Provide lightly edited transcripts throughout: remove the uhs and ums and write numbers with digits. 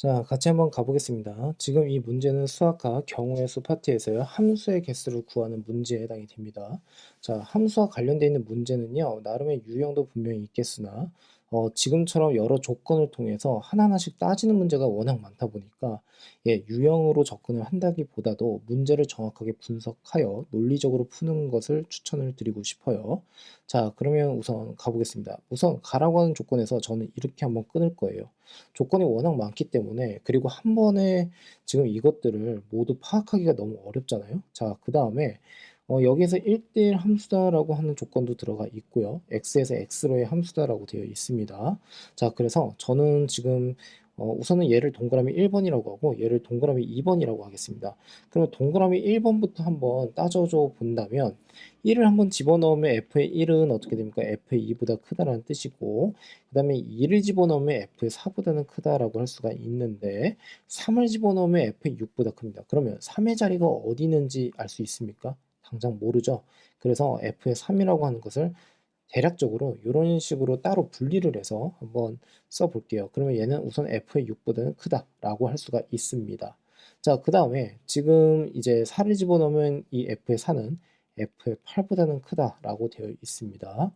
자, 같이 한번 가보겠습니다. 지금 이 문제는 수학과 경우의 수 파트에서요, 함수의 개수를 구하는 문제에 해당이 됩니다. 자, 함수와 관련되어 있는 문제는요, 나름의 유형도 분명히 있겠으나, 지금처럼 여러 조건을 통해서 하나하나씩 따지는 문제가 워낙 많다 보니까, 유형으로 접근을 한다기보다도 문제를 정확하게 분석하여 논리적으로 푸는 것을 추천을 드리고 싶어요. 자, 그러면 우선 가보겠습니다. 우선 가라고 하는 조건에서 저는 이렇게 한번 끊을 거예요. 조건이 워낙 많기 때문에, 그리고 한 번에 지금 이것들을 모두 파악하기가 너무 어렵잖아요. 자, 그다음에 여기에서 1대1 함수다라고 하는 조건도 들어가 있고요. x에서 x로의 함수다라고 되어 있습니다. 자, 그래서 저는 지금 우선은 얘를 동그라미 1번이라고 하고 얘를 동그라미 2번이라고 하겠습니다. 그러면 동그라미 1번부터 한번 따져줘 본다면 1을 한번 집어넣으면 f의 1은 어떻게 됩니까? f의 2보다 크다라는 뜻이고, 그 다음에 2를 집어넣으면 f의 4보다는 크다라고 할 수가 있는데, 3을 집어넣으면 f의 6보다 큽니다. 그러면 3의 자리가 어디 있는지 알 수 있습니까? 당장 모르죠. 그래서 f의 3이라고 하는 것을 대략적으로 이런 식으로 따로 분리를 해서 한번 써볼게요. 그러면 얘는 우선 f의 6보다는 크다라고 할 수가 있습니다. 자, 그 다음에 지금 이제 4를 집어넣으면 이 f의 4는 f의 8보다는 크다라고 되어 있습니다.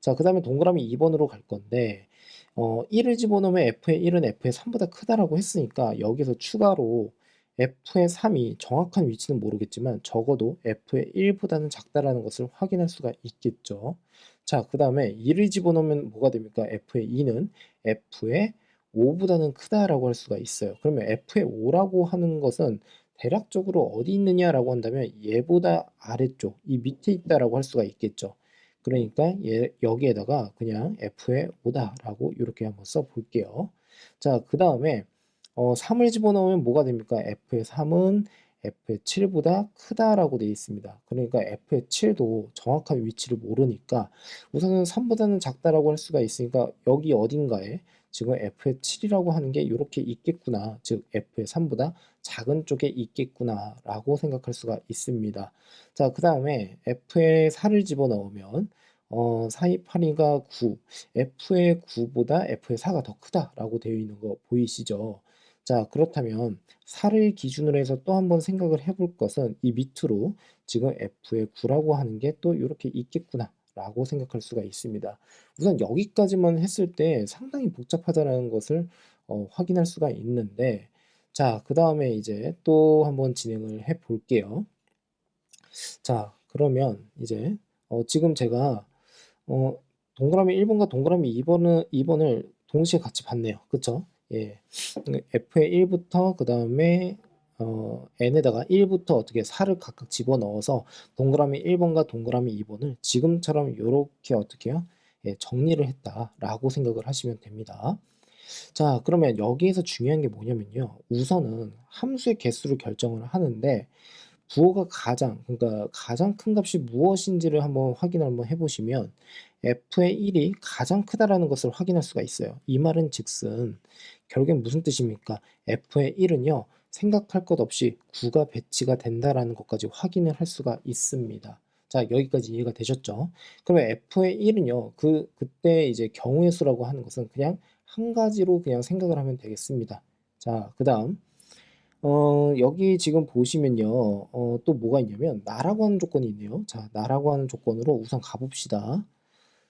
자, 그 다음에 동그라미 2번으로 갈 건데 1을 집어넣으면 f의 1은 f의 3보다 크다라고 했으니까 여기서 추가로 f의 3이 정확한 위치는 모르겠지만 적어도 f의 1보다는 작다라는 것을 확인할 수가 있겠죠. 자, 그 다음에 2를 집어넣으면 뭐가 됩니까? f의 2는 f의 5보다는 크다라고 할 수가 있어요. 그러면 f의 5라고 하는 것은 대략적으로 어디 있느냐라고 한다면 얘보다 아래쪽, 이 밑에 있다라고 할 수가 있겠죠. 그러니까 여기에다가 그냥 f의 5다라고 이렇게 한번 써볼게요. 자, 그 다음에 3을 집어넣으면 뭐가 됩니까? f의 3은 f의 7보다 크다라고 되어 있습니다. 그러니까 f의 7도 정확한 위치를 모르니까 우선은 3보다는 작다라고 할 수가 있으니까 여기 어딘가에 지금 f의 7이라고 하는 게 이렇게 있겠구나. 즉 f의 3보다 작은 쪽에 있겠구나라고 생각할 수가 있습니다. 자, 그 다음에 f의 4를 집어넣으면 4, 2, 8이가 9, f의 9보다 f의 4가 더 크다라고 되어 있는 거 보이시죠? 자, 그렇다면 4를 기준으로 해서 또 한번 생각을 해볼 것은 이 밑으로 지금 f의 9라고 하는 게 또 이렇게 있겠구나 라고 생각할 수가 있습니다. 우선 여기까지만 했을 때 상당히 복잡하다는 것을 확인할 수가 있는데, 자, 그 다음에 이제 또 한번 진행을 해 볼게요. 자, 그러면 이제 지금 제가 어, 동그라미 1번과 동그라미 2번을 동시에 같이 봤네요. 그쵸? 예. f의 1부터 그 다음에 n에다가 1부터 어떻게 4를 각각 집어넣어서 동그라미 1번과 동그라미 2번을 지금처럼 이렇게 어떻게요? 예, 정리를 했다라고 생각을 하시면 됩니다. 자, 그러면 여기에서 중요한 게 뭐냐면요. 우선은 함수의 개수를 결정을 하는데 부호가 그러니까 가장 큰 값이 무엇인지를 한번 확인을 한번 해보시면 f의 1이 가장 크다라는 것을 확인할 수가 있어요. 이 말은 즉슨 결국엔 무슨 뜻입니까? f의 1은요. 생각할 것 없이 9가 배치가 된다라는 것까지 확인을 할 수가 있습니다. 자, 여기까지 이해가 되셨죠? 그러면 f의 1은요. 그때 이제 경우의 수라고 하는 것은 그냥 한 가지로 그냥 생각을 하면 되겠습니다. 자, 그다음 여기 지금 보시면요. 또 뭐가 있냐면 나라고 하는 조건이 있네요. 자, 나라고 하는 조건으로 우선 가봅시다.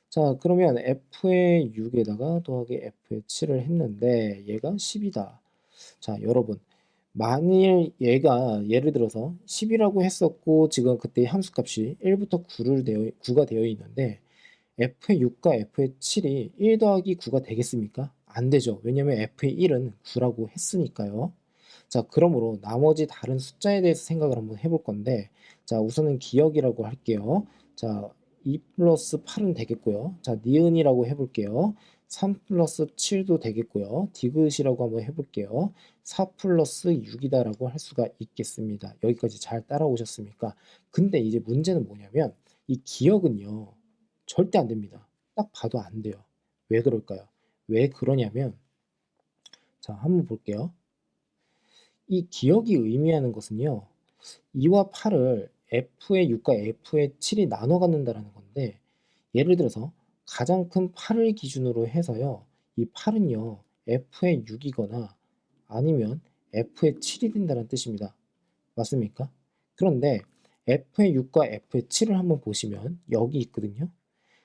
자, 그러면 f의 6에다가 더하기 f의 7을 했는데 얘가 10이다. 자, 여러분. 만일 얘가 예를 들어서 10이라고 했었고 지금 그때 함수값이 1부터 9가 되어 있는데 f의 6과 f의 7이 1 더하기 9가 되겠습니까? 안 되죠. 왜냐면 f의 1은 9라고 했으니까요. 자, 그러므로 나머지 다른 숫자에 대해서 생각을 한번 해볼 건데, 자, 우선은 기억이라고 할게요. 자, 2 플러스 8은 되겠고요. 자, 니은이라고 해볼게요. 3 플러스 7도 되겠고요. 디귿이라고 한번 해볼게요. 4 플러스 6이다라고 할 수가 있겠습니다. 여기까지 잘 따라오셨습니까? 근데 이제 문제는 뭐냐면, 이 기억은요, 절대 안 됩니다. 딱 봐도 안 돼요. 왜 그럴까요? 왜 그러냐면, 자, 한번 볼게요. 이 기억이 의미하는 것은요. 2와 8을 f의 6과 f의 7이 나눠 갖는다라는 건데 예를 들어서 가장 큰 8을 기준으로 해서요. 이 8은요. f의 6이거나 아니면 F의 7이 된다는 뜻입니다. 맞습니까? 그런데 F의 6과 F의 7을 한번 보시면 여기 있거든요.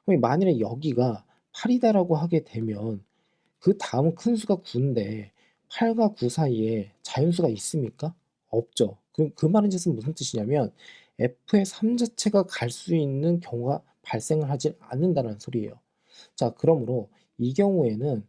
그럼 만일에 여기가 8이다라고 하게 되면 그 다음 큰 수가 9인데 8과 9 사이에 자연수가 있습니까? 없죠. 그 말은 뜻은 무슨 뜻이냐면 F의 3 자체가 갈 수 있는 경우가 발생을 하지 않는다는 소리예요. 자, 그러므로 이 경우에는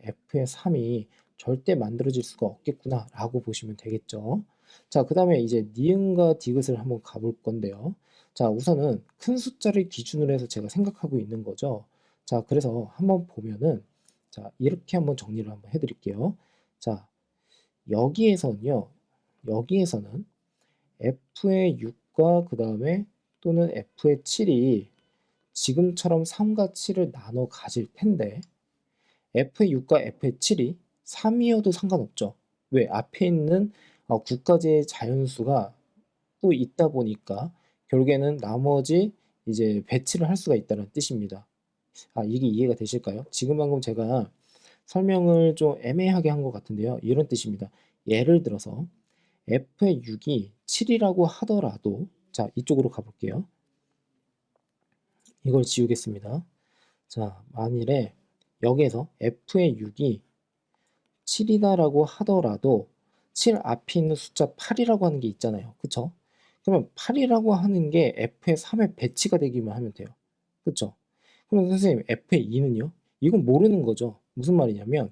F의 3이 절대 만들어질 수가 없겠구나라고 보시면 되겠죠. 자, 그다음에 이제 니은과 디귿을 한번 가볼 건데요. 자, 우선은 큰 숫자를 기준으로 해서 제가 생각하고 있는 거죠. 자, 그래서 한번 보면은 자, 이렇게 한번 정리를 한번 해 드릴게요. 자, 여기에서는요. 여기에서는 F의 6과 그다음에 또는 F의 7이 지금처럼 3과 7을 나눠 가질 텐데 F의 6과 F의 7이 3이어도 상관없죠. 왜? 앞에 있는 9가지의 자연수가 또 있다 보니까 결국에는 나머지 이제 배치를 할 수가 있다는 뜻입니다. 이게 이해가 되실까요? 지금 방금 제가 설명을 좀 애매하게 한 것 같은데요. 이런 뜻입니다. 예를 들어서 F의 6이 7이라고 하더라도 자, 이쪽으로 가볼게요. 이걸 지우겠습니다. 자, 만일에 여기에서 F의 6이 7이다라고 하더라도 7 앞에 있는 숫자 8이라고 하는 게 있잖아요. 그쵸? 그러면 8이라고 하는 게 F의 3의 배치가 되기만 하면 돼요. 그쵸? 그럼 선생님 F의 2는요? 이건 모르는 거죠. 무슨 말이냐면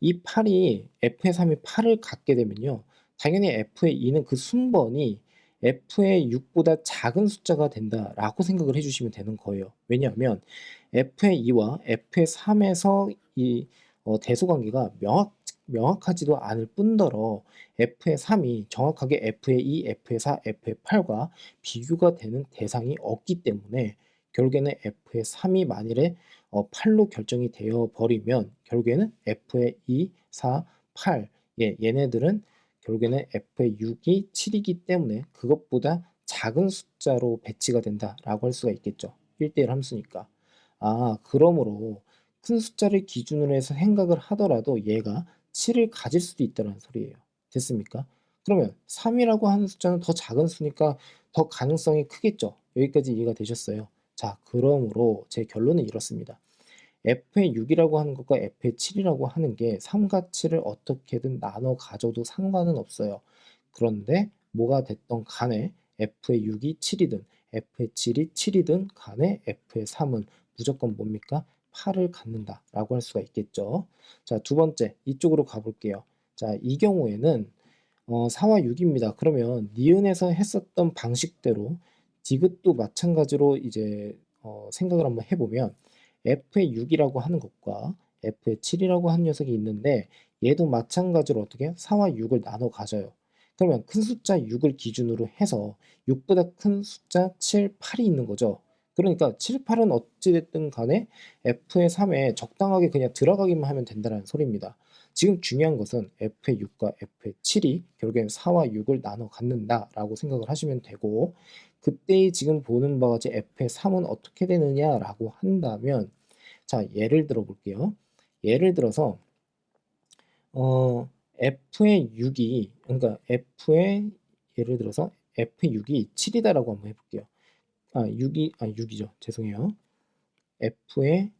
이 8이 F의 3이 8을 갖게 되면요. 당연히 F의 2는 그 순번이 F의 6보다 작은 숫자가 된다라고 생각을 해주시면 되는 거예요. 왜냐하면 F의 2와 F의 3에서 이 대소관계가 명확하지도 않을 뿐더러 F의 3이 정확하게 F의 2, F의 4, F의 8과 비교가 되는 대상이 없기 때문에 결국에는 F의 3이 만일에 8로 결정이 되어 버리면 결국에는 F의 2, 4, 8 얘네들은 결국에는 F의 6이 7이기 때문에 그것보다 작은 숫자로 배치가 된다라고 할 수가 있겠죠. 1대1 함수니까. 그러므로 큰 숫자를 기준으로 해서 생각을 하더라도 얘가 7을 가질 수도 있다는 소리예요. 됐습니까? 그러면 3이라고 하는 숫자는 더 작은 수니까 더 가능성이 크겠죠. 여기까지 이해가 되셨어요? 자, 그러므로 제 결론은 이렇습니다. F의 6이라고 하는 것과 F의 7이라고 하는 게 3과 7을 어떻게든 나눠 가져도 상관은 없어요. 그런데 뭐가 됐던 간에 F의 6이 7이든 F의 7이 7이든 간에 F의 3은 무조건 뭡니까? 8을 갖는다라고 할 수가 있겠죠. 자, 두 번째 이쪽으로 가볼게요. 자, 이 경우에는 4와 6입니다. 그러면 니은에서 했었던 방식대로 디귿도 마찬가지로 이제 생각을 한번 해보면 F의 6이라고 하는 것과 F의 7이라고 하는 녀석이 있는데 얘도 마찬가지로 어떻게 4와 6을 나눠 가져요. 그러면 큰 숫자 6을 기준으로 해서 6보다 큰 숫자 7, 8이 있는 거죠. 그러니까 7, 8은 어찌됐든 간에 F의 3에 적당하게 그냥 들어가기만 하면 된다는 소리입니다. 지금 중요한 것은 F의 6과 F의 7이 결국엔 4와 6을 나눠 갖는다라고 생각을 하시면 되고 그때의 지금 보는 바와 같이 F의 3은 어떻게 되느냐라고 한다면 자, 예를 들어 볼게요. 예를 들어서 F의 6이 그러니까 F의 예를 들어서 F의 6이 7이다라고 한번 해 볼게요. 6이죠. 죄송해요. F의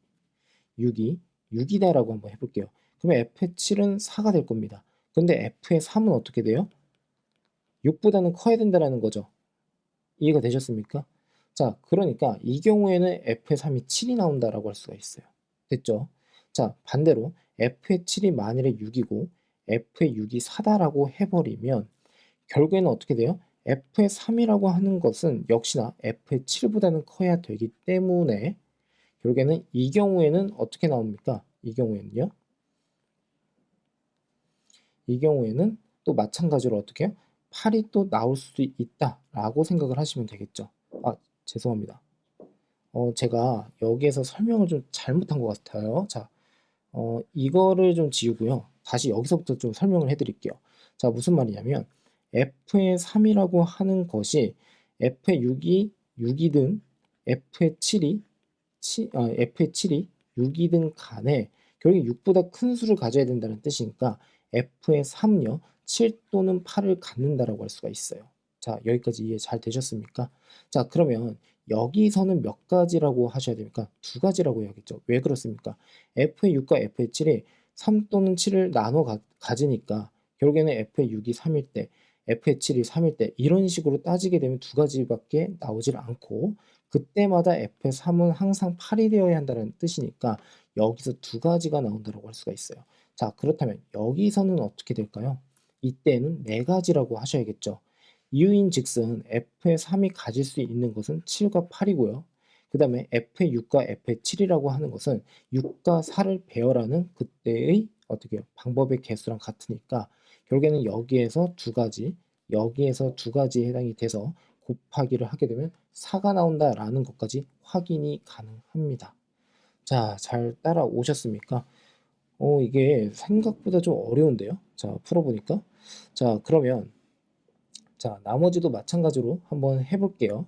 6이 6이다라고 한번 해 볼게요. 그러면 F의 7은 4가 될 겁니다. 근데 F의 3은 어떻게 돼요? 6보다는 커야 된다라는 거죠. 이해가 되셨습니까? 자, 그러니까 이 경우에는 F의 3이 7이 나온다라고 할 수가 있어요. 됐죠? 자, 반대로 F의 7이 만일에 6이고 F의 6이 4다라고 해버리면 결국에는 어떻게 돼요? F의 3이라고 하는 것은 역시나 F의 7보다는 커야 되기 때문에 결국에는 이 경우에는 어떻게 나옵니까? 이 경우에는요? 이 경우에는 또 마찬가지로 어떻게 해요? 8이 또 나올 수도 있다라고 생각을 하시면 되겠죠. 죄송합니다. 제가 여기에서 설명을 좀 잘못한 것 같아요. 자, 이거를 좀 지우고요. 다시 여기서부터 좀 설명을 해드릴게요. 자, 무슨 말이냐면 F의 3이라고 하는 것이 F의 6이 6이든 F의 7이 F의 7이 6이든 간에 결국 6보다 큰 수를 가져야 된다는 뜻이니까 f의 3은요. 7 또는 8을 갖는다라고 할 수가 있어요. 자, 여기까지 이해 잘 되셨습니까? 자, 그러면 여기서는 몇 가지라고 하셔야 됩니까? 두 가지라고 해야겠죠. 왜 그렇습니까? f의 6과 f의 7이 3 또는 7을 나눠 가지니까 결국에는 f의 6이 3일 때, f의 7이 3일 때 이런 식으로 따지게 되면 두 가지밖에 나오질 않고 그때마다 f의 3은 항상 8이 되어야 한다는 뜻이니까 여기서 두 가지가 나온다고 할 수가 있어요. 자, 그렇다면 여기서는 어떻게 될까요? 이때는 네 가지라고 하셔야겠죠. 이유인즉슨 f의 3이 가질 수 있는 것은 7과 8이고요. 그 다음에 f의 6과 f의 7이라고 하는 것은 6과 4를 배열하는 그때의 어떻게 방법의 개수랑 같으니까 결국에는 여기에서 두 가지, 여기에서 두 가지에 해당이 돼서 곱하기를 하게 되면 4가 나온다라는 것까지 확인이 가능합니다. 자, 잘 따라오셨습니까? 이게 생각보다 좀 어려운데요. 자, 풀어보니까. 자, 그러면 자, 나머지도 마찬가지로 한번 해볼게요.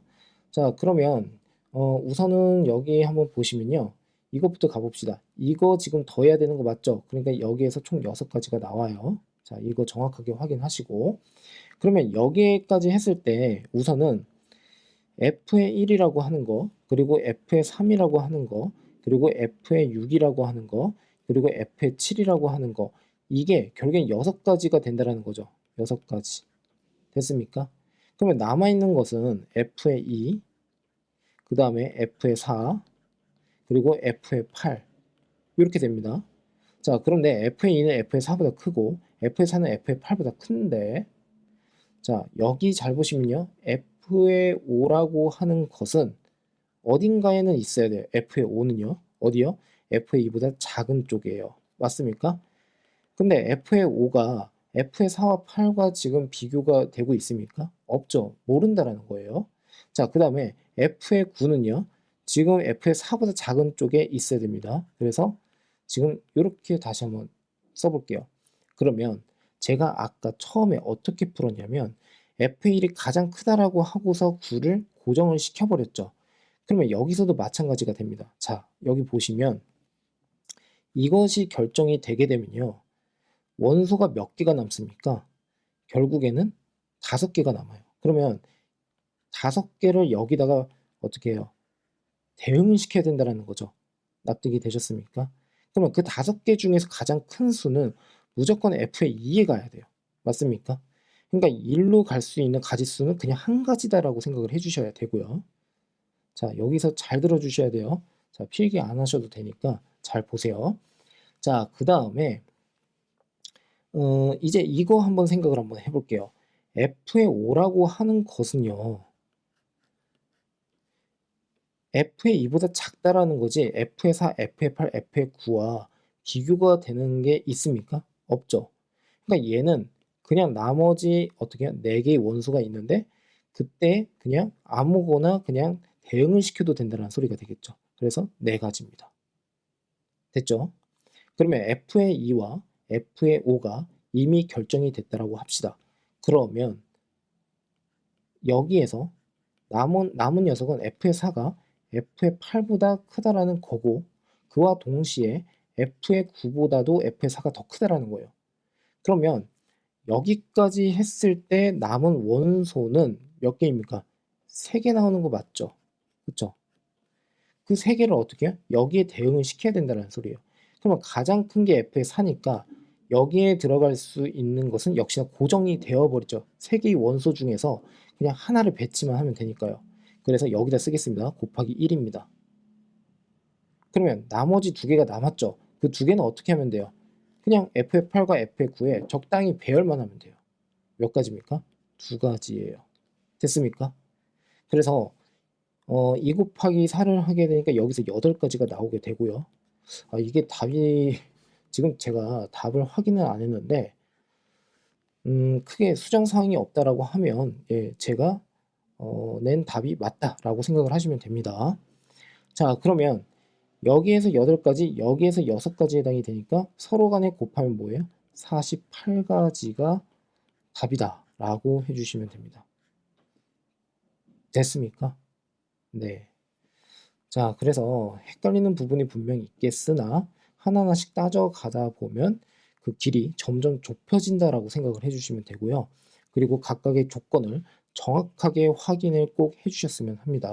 자, 그러면 우선은 여기 한번 보시면요. 이것부터 가봅시다. 이거 지금 더해야 되는 거 맞죠? 그러니까 여기에서 총 6가지가 나와요. 자, 이거 정확하게 확인하시고 그러면 여기까지 했을 때 우선은 f의 1이라고 하는 거, 그리고 f의 3이라고 하는 거, 그리고 f의 6이라고 하는 거, 그리고 f의 7이라고 하는 거 이게 결국엔 6가지가 된다는 거죠. 6가지. 됐습니까? 그러면 남아있는 것은 f의 2, 그 다음에 f의 4, 그리고 f의 8 이렇게 됩니다. 자, 그런데 f의 2는 f의 4보다 크고 f의 4는 f의 8보다 큰데 자, 여기 잘 보시면요. f의 5라고 하는 것은 어딘가에는 있어야 돼요. f의 5는요. 어디요? f의 2보다 작은 쪽이에요. 맞습니까? 근데 f의 5가 f의 4와 8과 지금 비교가 되고 있습니까? 없죠. 모른다라는 거예요. 자, 그 다음에 f의 9는요. 지금 f의 4보다 작은 쪽에 있어야 됩니다. 그래서 지금 이렇게 다시 한번 써볼게요. 그러면 제가 아까 처음에 어떻게 풀었냐면 f1이 가장 크다라고 하고서 9를 고정을 시켜버렸죠. 그러면 여기서도 마찬가지가 됩니다. 자, 여기 보시면 이것이 결정이 되게 되면요. 원소가 몇 개가 남습니까? 결국에는 5개가 남아요. 그러면 5개를 여기다가 어떻게 해요? 대응을 시켜야 된다는 거죠. 납득이 되셨습니까? 그러면 그 5개 중에서 가장 큰 수는 무조건 f의 2에 가야 돼요. 맞습니까? 그러니까 1로 갈 수 있는 가지수는 그냥 한 가지다라고 생각을 해주셔야 되고요. 자, 여기서 잘 들어주셔야 돼요. 자, 필기 안 하셔도 되니까 잘 보세요. 자, 그 다음에 이제 이거 한번 생각을 한번 해볼게요. f의 5라고 하는 것은요. f의 2보다 작다라는 거지 f의 4, f의 8, f의 9와 비교가 되는 게 있습니까? 없죠. 그러니까 얘는 그냥 나머지 어떻게 해요? 4개의 원소가 있는데 그때 그냥 아무거나 그냥 대응을 시켜도 된다는 소리가 되겠죠. 그래서 4가지입니다. 됐죠? 그러면 f의 2와 f의 5가 이미 결정이 됐다라고 합시다. 그러면 여기에서 남은 녀석은 f의 4가 f의 8보다 크다라는 거고 그와 동시에 f의 9보다도 f의 4가 더 크다라는 거예요. 그러면 여기까지 했을 때 남은 원소는 몇 개입니까? 3개 나오는 거 맞죠? 그쵸? 그 3개를 어떻게 해요? 여기에 대응을 시켜야 된다는 소리예요. 그러면 가장 큰 게 f의 4니까 여기에 들어갈 수 있는 것은 역시나 고정이 되어버리죠. 3개의 원소 중에서 그냥 하나를 배치만 하면 되니까요. 그래서 여기다 쓰겠습니다. 곱하기 1입니다. 그러면 나머지 2개가 남았죠. 그 2개는 어떻게 하면 돼요? 그냥 f의8과 f의9에 적당히 배열만 하면 돼요. 몇 가지입니까? 2가지예요. 됐습니까? 그래서 2 곱하기 4를 하게 되니까 여기서 8가지가 나오게 되고요. 이게 답이 지금 제가 답을 확인을 안 했는데 크게 수정 사항이 없다라고 하면 예, 제가 낸 답이 맞다라고 생각을 하시면 됩니다. 자, 그러면 여기에서 8가지, 여기에서 6가지 해당이 되니까 서로 간에 곱하면 뭐예요? 48가지가 답이다라고 해주시면 됩니다. 됐습니까? 네. 자, 그래서 헷갈리는 부분이 분명히 있겠으나 하나하나씩 따져가다 보면 그 길이 점점 좁혀진다라고 생각을 해 주시면 되고요. 그리고 각각의 조건을 정확하게 확인을 꼭 해 주셨으면 합니다.